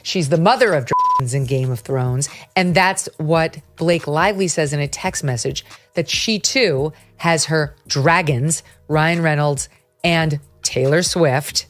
She's the mother of dragons in Game of Thrones. And that's what Blake Lively says in a text message, that she too has her dragons, Ryan Reynolds and Taylor Swift.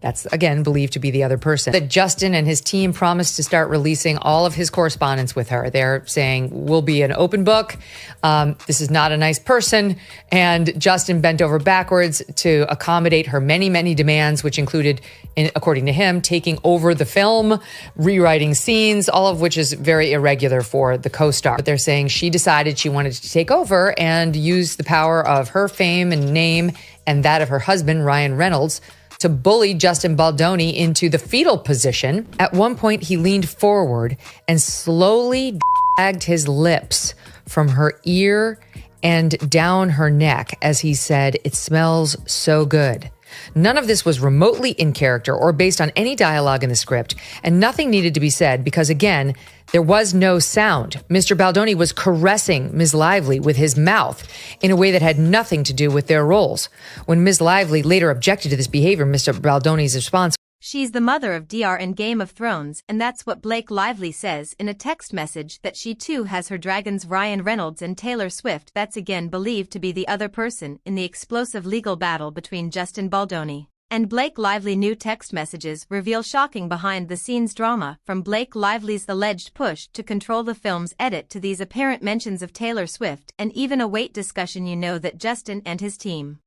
That's, again, believed to be the other person. That Justin and his team promised to start releasing all of his correspondence with her. They're saying, we'll be an open book. This is not a nice person. And Justin bent over backwards to accommodate her many, many demands, which included, according to him, taking over the film, rewriting scenes, all of which is very irregular for the co-star. But they're saying she decided she wanted to take over and use the power of her fame and name and that of her husband, Ryan Reynolds, to bully Justin Baldoni into the fetal position. At one point, he leaned forward and slowly dragged his lips from her ear and down her neck as he said, "It smells so good." None of this was remotely in character or based on any dialogue in the script, and nothing needed to be said because, again, there was no sound. Mr. Baldoni was caressing Ms. Lively with his mouth in a way that had nothing to do with their roles. When Ms. Lively later objected to this behavior, Mr. Baldoni's response: "She's the mother of DR in Game of Thrones, and that's what Blake Lively says in a text message, that she too has her dragons Ryan Reynolds and Taylor Swift." That's again believed to be the other person in the explosive legal battle between Justin Baldoni and Blake Lively. New text messages reveal shocking behind-the-scenes drama, from Blake Lively's alleged push to control the film's edit to these apparent mentions of Taylor Swift, and even a weight discussion. You know that Justin and his team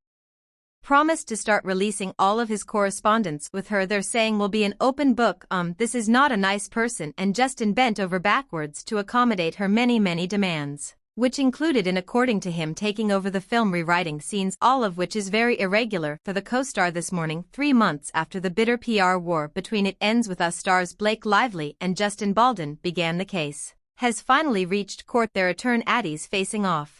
promised to start releasing all of his correspondence with her. They're saying will be an open book. This is not a nice person, and Justin bent over backwards to accommodate her many, many demands, which included, in according to him, taking over the film, rewriting scenes, all of which is very irregular for the co-star. This morning, 3 months after the bitter PR war between It Ends With Us stars Blake Lively and Justin Baldoni began, the case has finally reached court, their attorneys facing off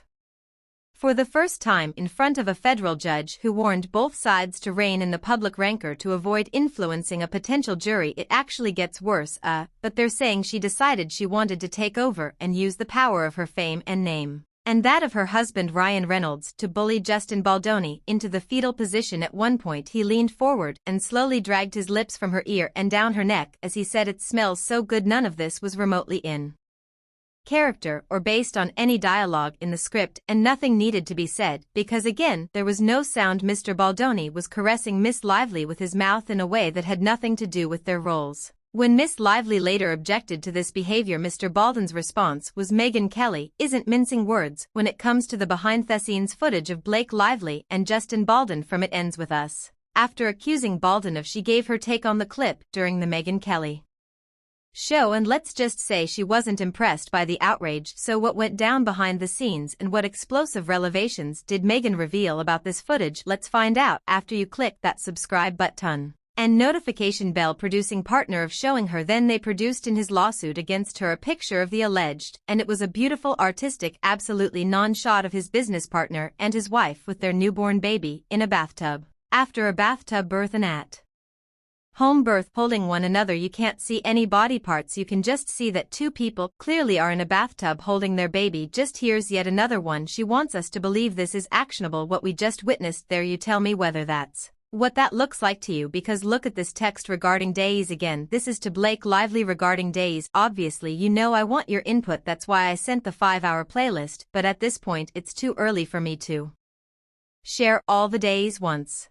for the first time in front of a federal judge who warned both sides to rein in the public rancor to avoid influencing a potential jury. It actually gets worse, but they're saying she decided she wanted to take over and use the power of her fame and name, and that of her husband Ryan Reynolds, to bully Justin Baldoni into the fetal position. At one point, he leaned forward and slowly dragged his lips from her ear and down her neck as he said, "It smells so good." None of this was remotely in character or based on any dialogue in the script, and nothing needed to be said because, again, there was no sound. Mr. Baldoni was caressing Miss Lively with his mouth in a way that had nothing to do with their roles. When Miss Lively later objected to this behavior, Mr. Baldwin's response was, "Megyn Kelly isn't mincing words when it comes to the behind-the-scenes footage of Blake Lively and Justin Baldoni from It Ends With Us," after accusing Baldoni of she gave her take on the clip during the Megyn Kelly show. And let's just say she wasn't impressed by the outrage. So what went down behind the scenes, and what explosive revelations did Megyn reveal about this footage? Let's find out after you click that subscribe button and notification bell. Producing partner of showing her. Then they produced in his lawsuit against her a picture of the alleged, and it was a beautiful, artistic, absolutely non-shot of his business partner and his wife with their newborn baby in a bathtub, after a bathtub birth and at home birth, holding one another. You can't see any body parts, you can just see that two people clearly are in a bathtub holding their baby. Just here's yet another one. She wants us to believe this is actionable, what we just witnessed there. You tell me whether that's what that looks like to you, because look at this text regarding days. Again, this is to Blake Lively regarding days. "Obviously, you know I want your input, that's why I sent the 5-hour playlist, but at this point it's too early for me to share all the days once.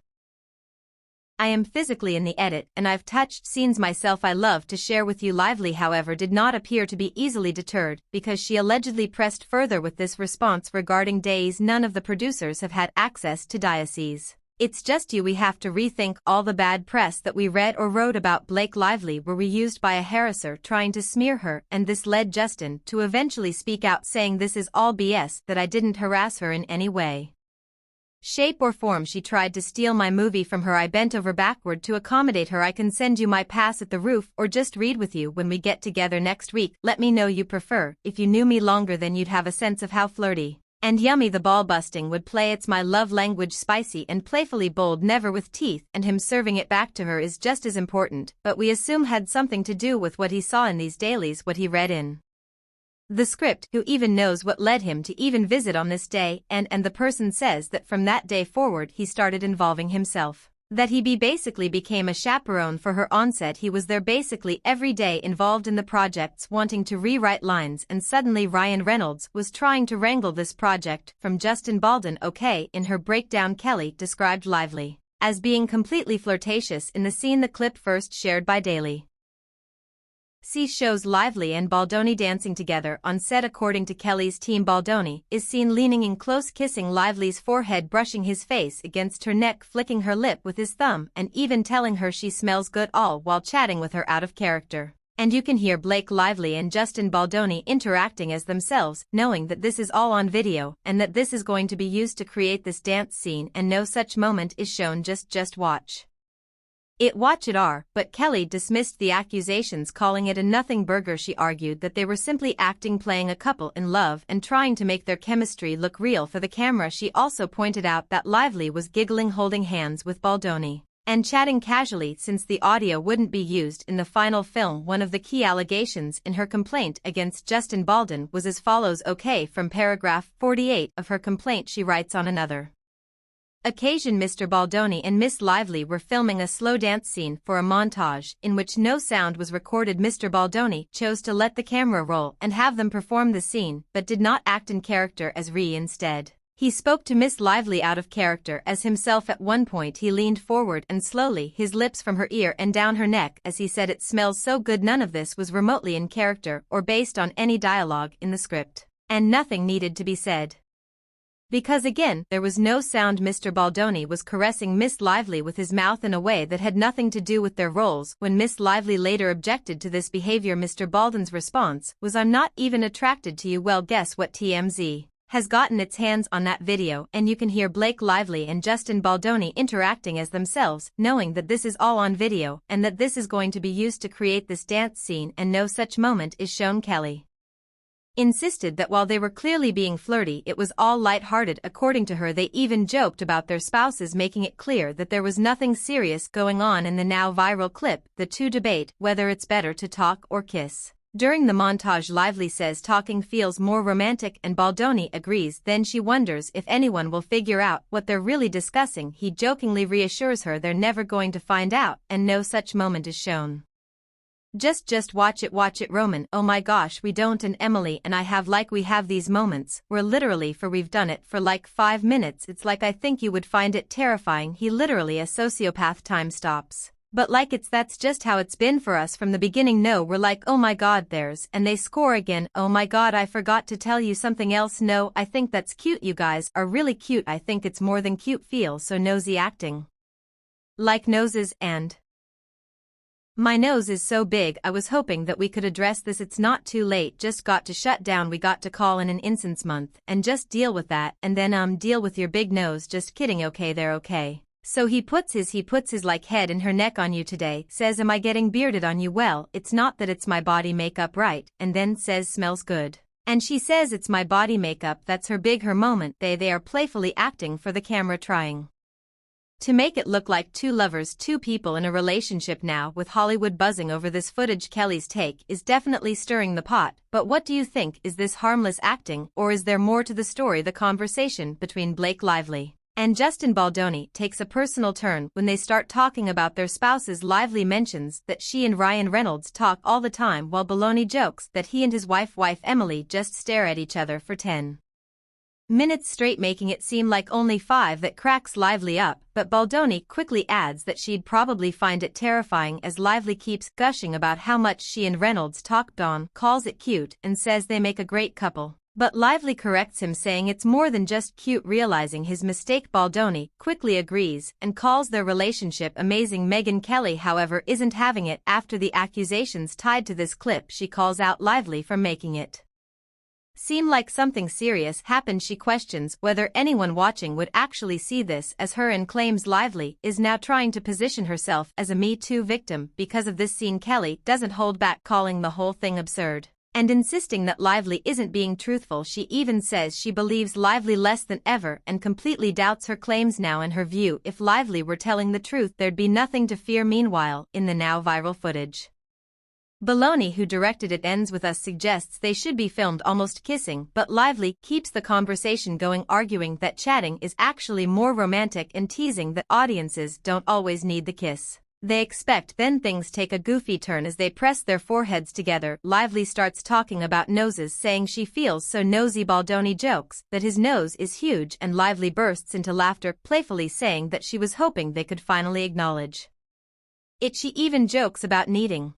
I am physically in the edit, and I've touched scenes myself I love to share with you." Lively, however, did not appear to be easily deterred, because she allegedly pressed further with this response regarding days. "None of the producers have had access to diocese. It's just you. We have to rethink all the bad press that we read or wrote about Blake Lively were reused by a harasser trying to smear her, and this led Justin to eventually speak out, saying this is all BS, that I didn't harass her in any way, shape or form. She tried to steal my movie from her. I bent over backward to accommodate her. I can send you my pass at the roof or just read with you when we get together next week. Let me know you prefer. If you knew me longer, then you'd have a sense of how flirty and yummy the ball busting would play. It's my love language, spicy and playfully bold, never with teeth, and him serving it back to her is just as important, but we assume had something to do with what he saw in these dailies, what he read in the script. Who even knows what led him to even visit on this day?" And the person says that from that day forward he started involving himself That he basically became a chaperone for her onset. He was there basically every day, involved in the projects, wanting to rewrite lines, and suddenly Ryan Reynolds was trying to wrangle this project from Justin Baldwin. Okay, in her breakdown, Kelly described Lively as being completely flirtatious in the scene. The clip first shared by Daily C shows Lively and Baldoni dancing together on set. According to Kelly's team, Baldoni is seen leaning in close, kissing Lively's forehead, brushing his face against her neck, flicking her lip with his thumb, and even telling her she smells good, all while chatting with her out of character. And you can hear Blake Lively and Justin Baldoni interacting as themselves, knowing that this is all on video and that this is going to be used to create this dance scene, and no such moment is shown. Just watch it. But Kelly dismissed the accusations, calling it a nothing burger. She argued that they were simply acting, playing a couple in love and trying to make their chemistry look real for the camera. She also pointed out that Lively was giggling, holding hands with Baldoni, and chatting casually since the audio wouldn't be used in the final film. One of the key allegations in her complaint against Justin Baldwin was as follows. Okay, from paragraph 48 of her complaint, she writes, on another occasion, Mr. Baldoni and Miss Lively were filming a slow dance scene for a montage in which no sound was recorded. Mr. Baldoni chose to let the camera roll and have them perform the scene, but did not act in character as Ree. Instead, he spoke to Miss Lively out of character as himself. At one point he leaned forward and slowly his lips from her ear and down her neck as he said, "It smells so good." None of this was remotely in character or based on any dialogue in the script, and nothing needed to be said, because again, there was no sound. Mr. Baldoni was caressing Miss Lively with his mouth in a way that had nothing to do with their roles. When Miss Lively later objected to this behavior, Mr. Baldwin's response was, "I'm not even attracted to you." Well, guess what? TMZ has gotten its hands on that video, and you can hear Blake Lively and Justin Baldoni interacting as themselves, knowing that this is all on video and that this is going to be used to create this dance scene, and no such moment is shown. Kelly insisted that while they were clearly being flirty, it was all light-hearted. According to her, they even joked about their spouses, making it clear that there was nothing serious going on. In the now viral clip, the two debate whether it's better to talk or kiss. During the montage, Lively says talking feels more romantic and Baldoni agrees. Then she wonders if anyone will figure out what they're really discussing. He jokingly reassures her they're never going to find out, and no such moment is shown. Just watch it. Roman, oh my gosh, we don't. And Emily and I we have these moments where literally we've done it for like 5 minutes. It's like, I think you would find it terrifying. He literally a sociopath. Time stops. But that's just how it's been for us from the beginning. No, we're like, oh my god, and they score again. Oh my god, I forgot to tell you something else. No, I think that's cute. You guys are really cute. I think it's more than cute. Feel so nosy, acting like noses, and my nose is so big. I was hoping that we could address this. It's not too late, just got to shut down. We got to call in an incense month and just deal with that, and then deal with your big nose. Just kidding. Okay, they're okay. So he puts his head and her neck on you today, says, am I getting bearded on you? Well, it's not that, it's my body makeup, right? And then says, smells good. And she says it's my body makeup. That's her moment. They are playfully acting for the camera, trying to make it look like two lovers, two people in a relationship now, with Hollywood buzzing over this footage. Kelly's take is definitely stirring the pot, but what do you think? Is this harmless acting, or is there more to the story? The conversation between Blake Lively and Justin Baldoni takes a personal turn when they start talking about their spouses. Lively mentions that she and Ryan Reynolds talk all the time, while Baldoni jokes that he and his wife Emily just stare at each other for 10 minutes straight, making it seem like only 5. That cracks Lively up, but Baldoni quickly adds that she'd probably find it terrifying, as Lively keeps gushing about how much she and Reynolds talk. Dawn calls it cute and says they make a great couple. But Lively corrects him, saying it's more than just cute. Realizing his mistake, Baldoni quickly agrees and calls their relationship amazing. Megyn Kelly, however, isn't having it. After the accusations tied to this clip, she calls out Lively for making it seem like something serious happened. She questions whether anyone watching would actually see this as her, and claims Lively is now trying to position herself as a Me Too victim because of this scene. Kelly doesn't hold back, calling the whole thing absurd and insisting that Lively isn't being truthful. She even says she believes Lively less than ever and completely doubts her claims now. In her view, if Lively were telling the truth, there'd be nothing to fear. Meanwhile, in the now viral footage, Baloney, who directed It Ends With Us, suggests they should be filmed almost kissing, but Lively keeps the conversation going, arguing that chatting is actually more romantic and teasing that audiences don't always need the kiss. They expect then things take a goofy turn as they press their foreheads together. Lively starts talking about noses, saying she feels so nosy. Baldoni jokes that his nose is huge, and Lively bursts into laughter, playfully saying that she was hoping they could finally acknowledge it. She even jokes about needing